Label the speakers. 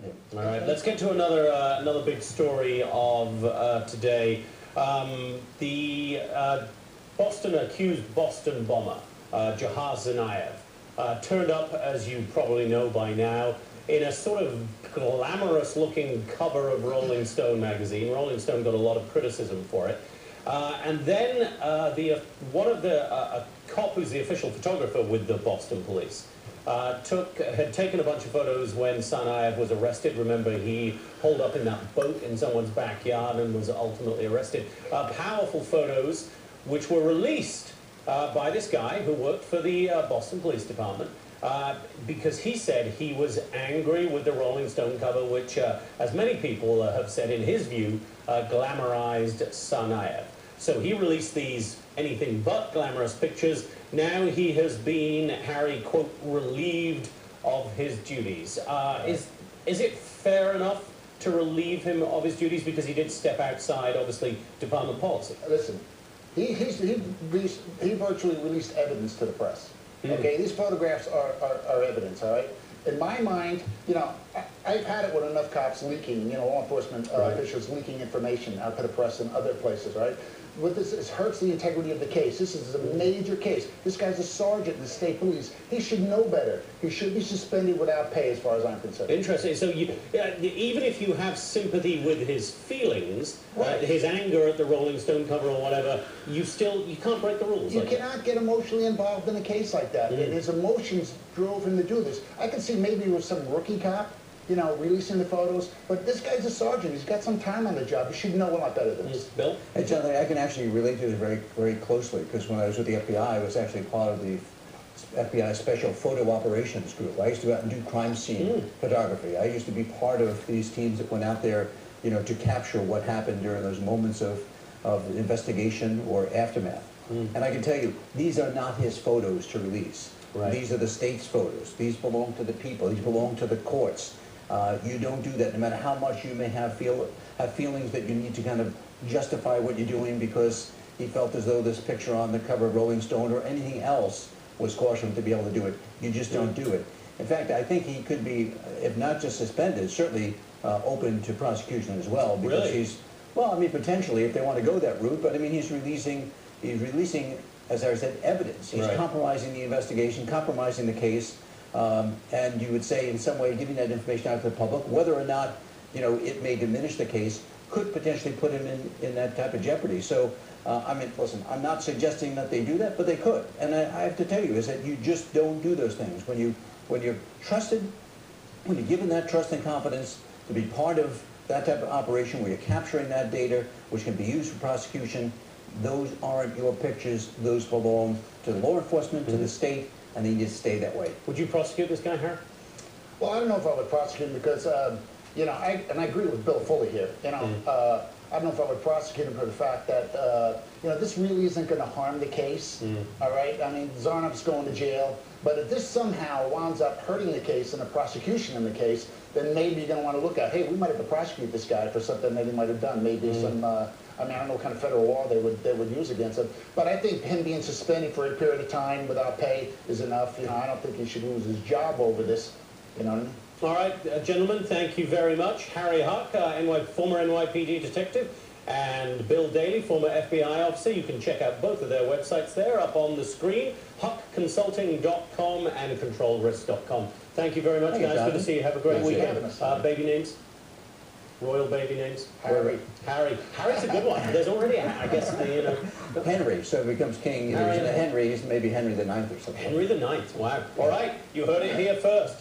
Speaker 1: him.
Speaker 2: All right, let's get to another big story of today. The accused Boston bomber, Tsarnev, turned up, as you probably know by now, in a sort of glamorous-looking cover of Rolling Stone magazine. Rolling Stone got a lot of criticism for it. And then a cop who's the official photographer with the Boston police had taken a bunch of photos when Tsarnev was arrested. Remember, he holed up in that boat in someone's backyard and was ultimately arrested. Powerful photos which were released by this guy who worked for the Boston Police Department because he said he was angry with the Rolling Stone cover, which, as many people have said in his view, glamorized Tsarnev. So he released these anything but glamorous pictures. Now he has been, Harry, quote, relieved of his duties. Is it fair enough to relieve him of his duties because he did step outside, obviously, department policy?
Speaker 3: Listen, he virtually released evidence to the press. Okay, these photographs are evidence, all right? In my mind, you know, I've had it with enough cops leaking, you know, law enforcement officials leaking information out to the press and other places, right? What this hurts the integrity of the case. This is a major case. This guy's a sergeant in the state police. He should know better. He should be suspended without pay, as far as I'm concerned.
Speaker 2: Interesting. So even if you have sympathy with his feelings, his anger at the Rolling Stone cover or whatever, you can't break the rules.
Speaker 3: You cannot get emotionally involved in a case like that. His emotions drove him to do this. I can see maybe it was some rookie cop, you know, releasing the photos, but this guy's a sergeant. He's got some time on the job. He should know a lot better than this.
Speaker 2: Bill?
Speaker 1: Hey, John, I can actually relate to this very, very closely, because when I was with the FBI, I was actually part of the FBI Special Photo Operations Group. I used to go out and do crime scene photography. I used to be part of these teams that went out there, you know, to capture what happened during those moments of investigation or aftermath. And I can tell you, these are not his photos to release. These are the state's photos. These belong to the people. These belong to the courts. You don't do that, no matter how much you may have feelings that you need to kind of justify what you're doing because he felt as though this picture on the cover of Rolling Stone or anything else was cautioned to be able to do it. You just don't do it. In fact, I think he could be, if not just suspended, certainly open to prosecution as well, because he's, well, I mean, potentially if they want to go that route, but I mean, he's releasing, as I said, evidence. He's compromising the investigation, compromising the case. And you would say in some way giving that information out to the public, whether or not, you know, it may diminish the case, could potentially put him in that type of jeopardy. So, I mean, listen, I'm not suggesting that they do that, but they could. And I have to tell you is that you just don't do those things. When you're trusted, when you're given that trust and confidence to be part of that type of operation where you're capturing that data, which can be used for prosecution, those aren't your pictures. Those belong to the law enforcement, to the state, and they need to stay that way.
Speaker 2: Would you prosecute this guy, Harry?
Speaker 3: Well, I don't know if I would prosecute him because, you know, I agree with Bill fully here. You know, I don't know if I would prosecute him for the fact that, you know, this really isn't going to harm the case, all right? I mean, Tsarnev's going to jail, but if this somehow winds up hurting the case and the prosecution in the case, then maybe you're going to want to look at, hey, we might have to prosecute this guy for something that he might have done, maybe some, I mean, I don't know what kind of federal law they would use against him, but I think him being suspended for a period of time without pay is enough. You know, I don't think he should lose his job over this, you know what I mean?
Speaker 2: All right, gentlemen, thank you very much. Harry Houck, former NYPD detective, and Bill Daly, former FBI officer. You can check out both of their websites there up on the screen, HouckConsulting.com and ControlRisk.com. Thank you very much, guys. Good to see you. Have a great weekend. Baby names? Royal baby names?
Speaker 3: Harry.
Speaker 2: Harry. Harry's a good one. There's already, I guess, you know.
Speaker 1: Henry, so it becomes king. Henry, he's maybe Henry the IX or something.
Speaker 2: Henry the IX, wow. All right, you heard it here first.